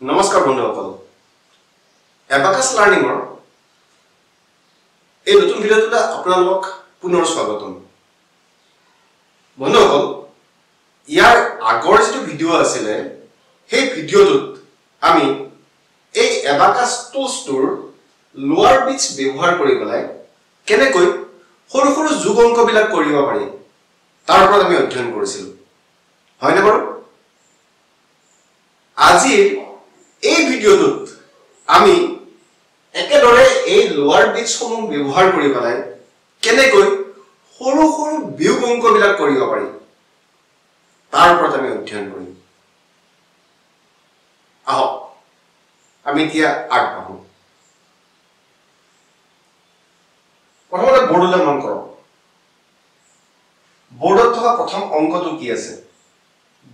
নমস্কাৰ বন্ধুসকল এবাকাছ লাৰ্ণিংৰ এই নতুন ভিডিঅ'টোত আপোনালোকক পুনৰ স্বাগতম বন্ধুসকল ইয়াৰ আগৰ যেটো ভিডিঅ' আছিল সেই ভিডিঅ'টোত আমি এই এবাকাছ টুলছটোৰ লোৱাৰ বিটছ ব্যৱহাৰ কৰি পেলাই কেনেকৈ সৰু সৰু যোগ অংকবিলাক কৰিব পাৰি তাৰ ওপৰত আমি অধ্যয়ন কৰিছিল হয়নে বাৰু আজিৰ এই ভিডিঅ'টোত আমি একেদৰে এই লোৱাৰ বিটছসমূহ ব্যৱহাৰ কৰি পেলাই কেনেকৈ সৰু সৰু বিয়োগ অংকবিলাক কৰিব পাৰি তাৰ ওপৰত আমি অধ্যয়ন কৰিম আহক আমি এতিয়া আগবাঢ়ো প্ৰথমতে বৰ্ডলৈ মন কৰক বৰ্ডত থকা প্ৰথম অংকটো কি আছে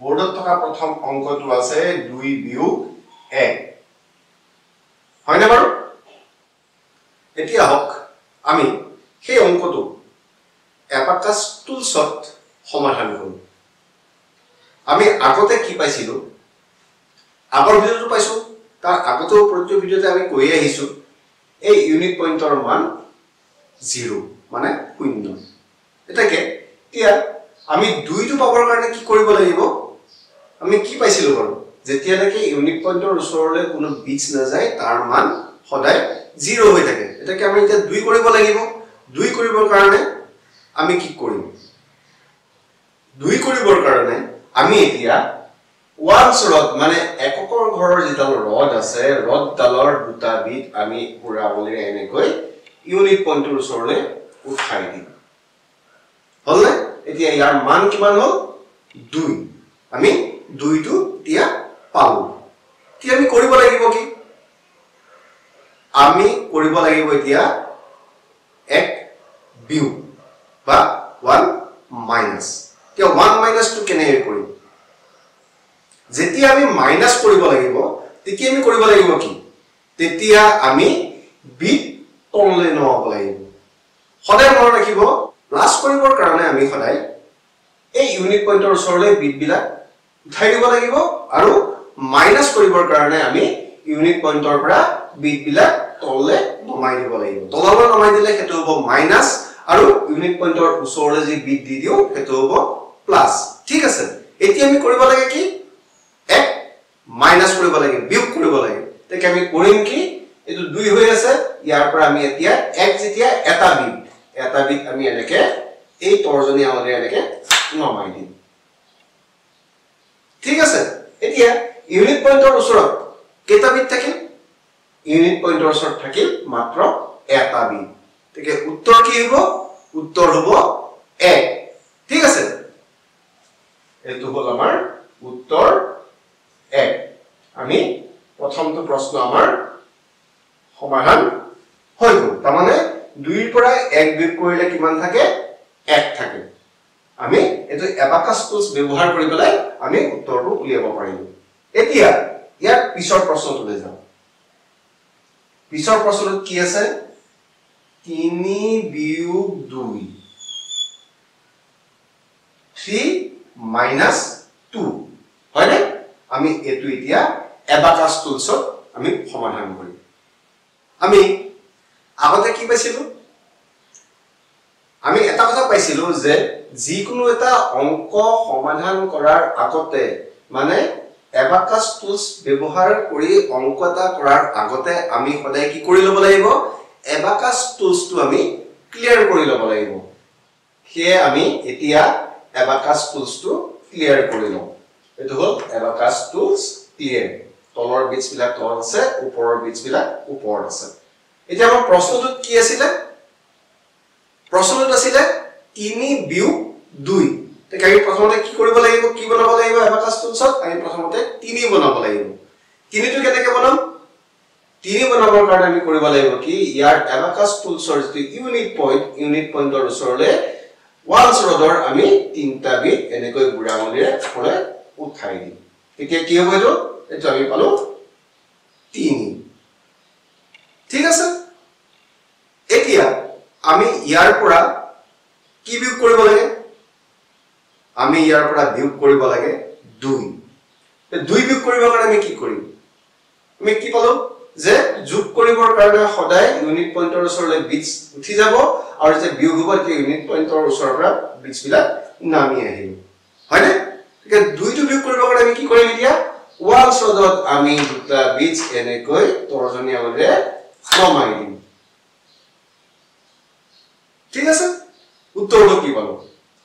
বৰ্ডত থকা প্ৰথম অংকটো আছে 2 বিয়োগ 1 হয়নে বাৰু এতিয়া হক আমি সেই অংকটো এবাকাছ টুলছত সমাধান কৰিম আমি আগতে কি পাইছিলো আগৰ ভিডিঅ'টো পাইছো তাৰ আগতেও প্ৰত্যেক ভিডিঅ'তে আমি কৈ আহিছো এই ইউনিট পইণ্টৰ মান 0 মানে 0 এটাকে এতিয়া আমি 2 টো পাবৰ কাৰণে কি কৰিব লাগিব আমি কি পাইছিলো বাৰু যেতিয়ালৈকে ইউনিট পইণ্টৰ ওচৰলৈ কোনো বিটছ না যায় তাৰ মান সদায় 0 হৈ থাকে এটাকে আমি এতিয়া 2 কৰিব লাগিব 2 কৰিবৰ কাৰণে আমি কি কৰিম 2 কৰিবৰ কাৰণে আমি এতিয়া ওয়ান্স ৰড মানে এককৰ ঘৰৰ যেটাল ৰড আছে ৰড ডালৰ দুটা বিট আমি পুৰাবলৈ এনেকৈ ইউনিট পইণ্টৰ ওচৰলৈ উঠাই দিম হলনে এতিয়া ইয়াৰ মান কিমান হল 2 আমি 2 টো এতিয়া পালো কি আমি কৰিব লাগিব কি আমি কৰিব লাগিব এতিয়া এক বিয়োগ বা 1 মাইনাস এতিয়া 1 মাইনাস টো কেনে কৰিম যেতিয়া আমি মাইনাস কৰিব লাগিব তেতিয়া আমি কৰিব লাগিব কি তেতিয়া আমি বিট তললৈ নমাব লাগিব সদায় মনত ৰাখিব প্লাস কৰিবৰ কাৰণে আমি সদায় এই ইউনিট পইণ্টৰ ওচৰলৈ বিট বিলাক উঠাই দিব লাগিব আৰু মাইনাস কৰিবৰ কাৰণে আমি ইউনিট পইণ্টৰ পৰা বিট বিলাক তললৈ নমাই দিব লাগিব তললৈ নমাই দিলে হেতু হ'ব মাইনাস আৰু ইউনিট পইণ্টৰ ওচৰলৈ যে বিট দি দিও হেতু হ'ব প্লাস ঠিক আছে এতিয়া আমি কৰিব লাগে কি এক মাইনাস কৰিব লাগে বিয়োগ কৰিব লাগে তেকে আমি কৰিম কি এটো 2 হৈ আছে ইয়াৰ পৰা আমি এতিয়া এক যেতিয়া এটা বিট আমি এনেকে এই তৰ্জনী আমাৰে এনেকে নমাই দিম ঠিক আছে এতিয়া ইউনিট পইণ্টৰ ওচৰত কেটা বিট থাকিল ইউনিট পইণ্টৰ ওচৰত থাকিল মাত্ৰ এটা বিট তেকে উত্তৰ কি হ'ব উত্তৰ হ'ব 1 ঠিক আছে এটো হল আমাৰ উত্তৰ 1 আমি প্ৰথমটো প্ৰশ্ন আমাৰ সমাধান হৈ গল তাৰ মানে 2 ৰ পৰা 1 বিয়োগ কৰিলে কিমান থাকে 1 থাকে আমি এটো এবাকাছ টুলছ ব্যৱহাৰ কৰি পেলাই আমি উত্তৰটো উলিয়াব পাৰিম এতিয়া ইয়াৰ পিছৰ প্ৰশ্নটোলৈ যাও পিছৰ প্ৰশ্নটো কি আছে 3 বিয়োগ 2 3 মাইনাস 2 হয়নে আমি এটো এতিয়া এবাকাছ টুলছত আমি সমাধান কৰিম আমি আগতে কি পাইছিলো আমি এটা কথা পাইছিলো যে যিকোনো এটা অংক সমাধান কৰাৰ আগতে মানে এবাকাছ টুলছ ব্যৱহাৰ কৰি অংক এটা কৰাৰ আগতে আমি সদায় কি কৰি লব লাগিব এবাকাছ টুলছটো আমি ক্লিয়াৰ কৰি লব লাগিব কিয়ে আমি এতিয়া এবাকাছ টুলছটো ক্লিয়াৰ কৰি লম এটো হল এবাকাছ টুলছ ক্লিয়াৰ তলৰ বিটছ বিলাক তলত আছে ওপৰৰ বিটছ বিলাক ওপৰত আছে এতিয়া আমাৰ প্ৰশ্নটো কি আছিল প্ৰশ্নটো আছিল 3 বিয়োগ 2 তেকে আমি প্ৰথমতে কি কৰিব লাগিব কি বনাব লাগিব এবাকাছ টুলছত আমি প্ৰথমতে 3 বনাব লাগিব 3 টো কেনেকৈ বনাম 3 বনাবৰ কাৰণে আমি কৰিব লাগিব কি ইয়াৰ এবাকাছ টুলছৰ যে ইউনিট পইণ্টৰ ওচৰলৈ ওয়ান্স ৰডৰ আমি তিনটা বিট এনেকৈ বুঢ়ামলিৰে ফলে উঠাই দিম তেতিয়া কি হ'ব এটো আমি পালো 3 ঠিক আছে এতিয়া আমি ইয়াৰ পৰা কি বিয়োগ কৰিব লাগে আমি ইয়াৰ পৰা বিয়োগ কৰিব লাগে 2 বিয়োগ কৰিবৰ কাৰণে আমি কি কৰিম আমি কি পালো যে যোগ কৰিবৰ কাৰণে সদায় ইউনিট পইণ্টৰ ওচৰলৈ বিটস উঠি যাব আৰু যে বিয়োগ হ'ব যে ইউনিট পইণ্টৰ ওচৰৰ পৰা বিটস বিলাক নামি আহিব হয়নে ঠিক দুইটো বিয়োগ কৰিবৰ কাৰণে আমি কি কৰিম এতিয়া ওৱান সদত আমি দুটা বিটস এনেকৈ তৰ্জনীয়াভাৱে নমাই দিম ঠিক আছে উত্তৰটো কি পালো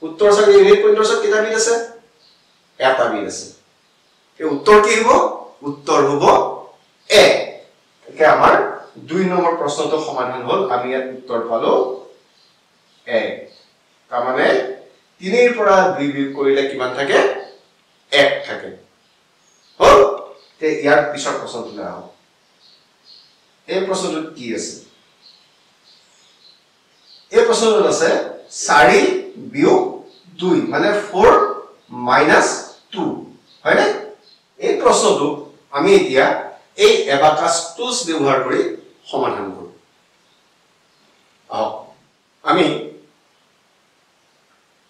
উত্তৰ চাগে ইউনিট পইণ্টৰ ওচৰত কেইটা বিট আছে এটা বিট আছে এই উত্তৰ কি হ'ব উত্তৰ হ'ব এ একে আমাৰ 2 নম্বৰ প্ৰশ্নটো সমাধান হ'ল আমি ইয়াত উত্তৰ পালো এ তাৰ মানে 3 ৰ পৰা 2 বিয়োগ কৰিলে কিমান থাকে 1 থাকে হ'ল তে ইয়াৰ পিছৰ প্ৰশ্নটো আহো এই প্ৰশ্নটো কি আছে এই প্ৰশ্নটো আছে 4 বিয়োগ 2 মানে 4 - 2 হয়নে এই প্ৰশ্নটো আমি এতিয়া এই এবাকাস টুলস ব্যৱহাৰ কৰি সমাধান কৰো আমি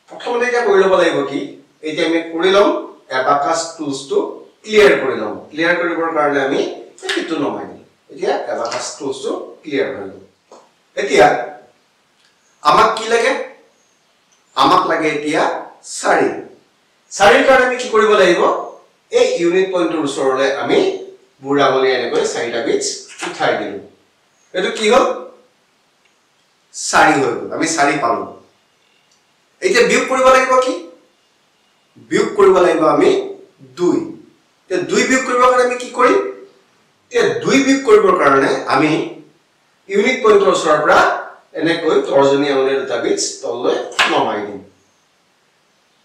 প্ৰথমতে এটা কৰি ল'ব লাগিব কি এতিয়া আমি কৰি লম এবাকাস টুলসটো ক্লিয়াৰ কৰি লম ক্লিয়াৰ কৰিবৰ কাৰণে আমি এইটো নমাই দিম এতিয়া এবাকাস টুলসটো ক্লিয়াৰ হৈ গ'ল এতিয়া আমাক কি লাগে আমাক লাগে এতিয়া 4 4 ৰ কাৰণে আমি কি কৰিব লাগিব এই ইউনিট পইণ্টৰ ওচৰলৈ আমি বুঢ়াবলি এনেকৈ 4টা বিটস উঠাই দিলো এটো কি হ'ল 4 হৈ গ'ল আমি 4 পালো এতিয়া বিয়োগ কৰিব লাগিব কি বিয়োগ কৰিব লাগিব আমি 2 তে 2 বিয়োগ কৰিবৰ কাৰণে আমি কি কৰিম তে 2 বিয়োগ কৰিবৰ কাৰণে আমি ইউনিট পইণ্টৰ ওচৰৰ পৰা এনেকৈ তৰ্জনীয়াভাৱে দুটা বিটস তললৈ নমাই দিম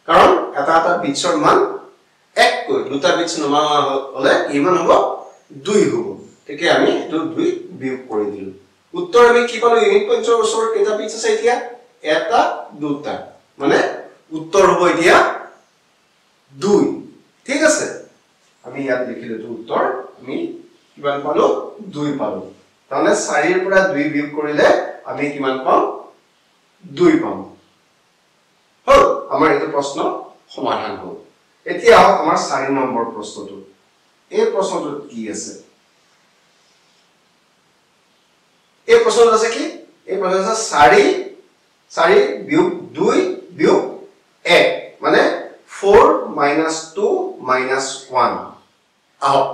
কাৰণ এটা এটা বিটসৰ মান 1 কৈ দুটা বিটস নমাৱা হলে কিমান হ'ব 2 হ'ব ঠিক আমি এটো 2 বিয়োগ কৰি দিলো উত্তৰ আমি কি পালো ইউনিট পইণ্টৰ ওচৰত কেইটা বিটস আছে এতিয়া এটা দুটা মানে উত্তৰ হ'ব এতিয়া 2 ঠিক আছে আমি ইয়াত লিখিলো তো উত্তৰ আমি কিমান পালো 2 পালো তাহলে 4 ৰ পৰা 2 বিয়োগ কৰিলে আমি কিমান পাম 2 পাম হল আমাৰ এই প্ৰশ্ন সমাধান হ'ল এতিয়া আমাৰ 4 নম্বৰ প্ৰশ্নটো এই প্ৰশ্নটো কি আছে এই প্ৰশ্নটো আছে কি এই প্ৰশ্নটো আছে 4 বিয়োগ 2 বিয়োগ 1 মানে 4 - 2 - 1 আহক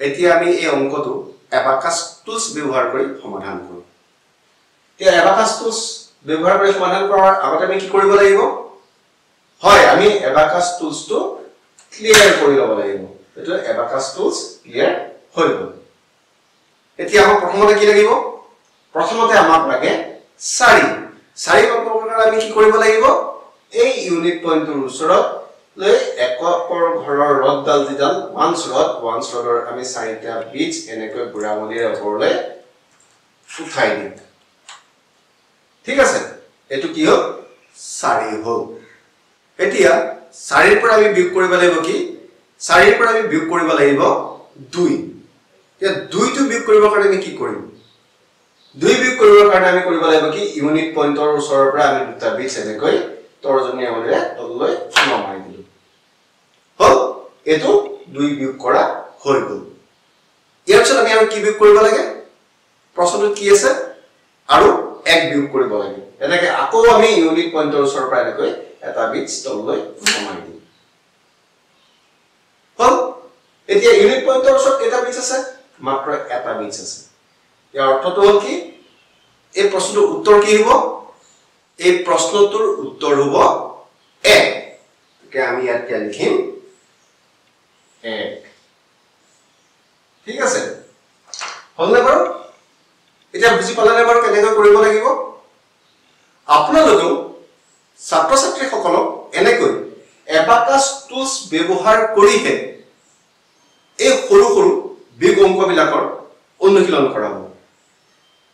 এতিয়া আমি এই অংকটো এবাকাস টুলস ব্যৱহাৰ কৰি সমাধান কৰো তে এবাকাস টুলস ব্যৱহাৰ কৰি সমাধান কৰাৰ আগতে আমি কি কৰিব লাগিব হয় আমি এবাকাস টুলসটো ক্লিয়াৰ কৰি ল'ব লাগিব এটো এবাকাস টুলস ক্লিয়াৰ হৈ গ'ল এতিয়া আমাক প্ৰথমতে কি লাগিব প্ৰথমতে আমাক লাগে 4 পাবৰ কাৰণে আমি কি কৰিব লাগিব এই ইউনিট পইণ্টৰ ওচৰত লৈ একৰ ঘৰৰ ৰডডাল যিডাল ওৱান ৰডৰ আমি 4টা বিটস এনেকৈ বুঢ়াবলিৰ ওপৰলৈ উঠাই দিম ঠিক আছে এটো কি হ'ল 4 হ'ল এতিয়া 4 ৰ পৰা আমি বিয়োগ কৰিব লাগিব কি 4 ৰ পৰা আমি বিয়োগ কৰিব লাগিব 2 এতিয়া 2 টো বিয়োগ কৰিবৰ কাৰণে আমি কি কৰিম 2 বিয়োগ কৰিবৰ কাৰণে আমি কৰিব লাগিব কি ইউনিট পইণ্টৰ ওচৰৰ পৰা আমি দুটা বিটস এনেকৈ তৰ্জনীয়াভাৱে তললৈ নমাই দিলো হ'ল এটো 2 বিয়োগ কৰা হৈ গ'ল ইয়াৰ পিছত আমি আৰু কি বিয়োগ কৰিব লাগে প্ৰশ্নটো কি আছে আৰু 1 বিয়োগ কৰিব লাগে এনেকৈ আকৌ আমি ইউনিট পইণ্টৰ ওচৰৰ পৰা এনেকৈ এটা বিটস তললৈ নমাই দিম হ'ল এতিয়া ইউনিট পইণ্টৰ ওচৰত কেইটা বিটস আছে মাত্ৰ এটা বিটস আছে ইয়াৰ অৰ্থটো হ'ল কি এই প্ৰশ্নটোৰ উত্তৰ কি হ'ব এই প্ৰশ্নটোৰ উত্তৰ হ'ব 1 কে আমি ইয়াত কি লিখিম 1 ঠিক আছে হলনে বাৰু এটা বুজি পালানে বাৰু কেনেকৈ কৰিব লাগিব আপোনালোকে ছাত্ৰ ছাত্ৰী সকলক এনেকৈ এবাকাস টুলস ব্যৱহাৰ কৰিহে এই সৰু সৰু বিগ অংকবিলাকৰ অনুশীলন কৰাব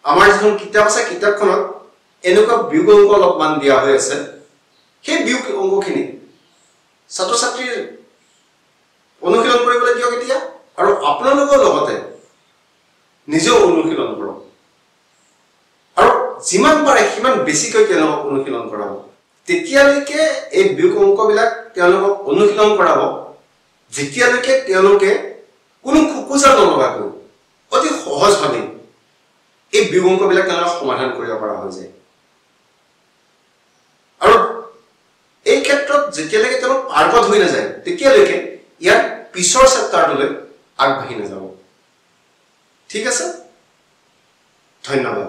আমাৰ যিখন কিতাপ আছে কিতাপখনত এনেকুৱা বিগ অংক অলপমান দিয়া হৈ আছে সেই বিগ অংকখিনি ছাত্ৰ ছাত্ৰীৰ অনুশীলন কৰিবলৈ দিয়ক এতিয়া আৰু আপোনালোকৰ লগতে নিজে অনুশীলন কৰক আৰু যিমান পাৰে সিমান বেছিকৈ তেওঁলোকক অনুশীলন কৰাব তেতিয়ালৈকে এই বিগ অংকবিলাক তেওঁলোকক অনুশীলন কৰাব যেতিয়ালৈকে তেওঁলোকে কোনো খোকোজ খোজা নলগাকৈ অতি সহজভাৱে এই বিয়োগ অংকবিলাক তেওঁলোকে সমাধান কৰিব পৰা হৈ যায় আৰু এই ক্ষেত্ৰত যেতিয়ালৈকে তেওঁলোক পাৰ্গত হৈ নাযায় তেতিয়ালৈকে ইয়াৰ পিছৰ চেপ্টাৰটোলৈ আগবাঢ়ি নাযাব ঠিক আছে ধন্যবাদ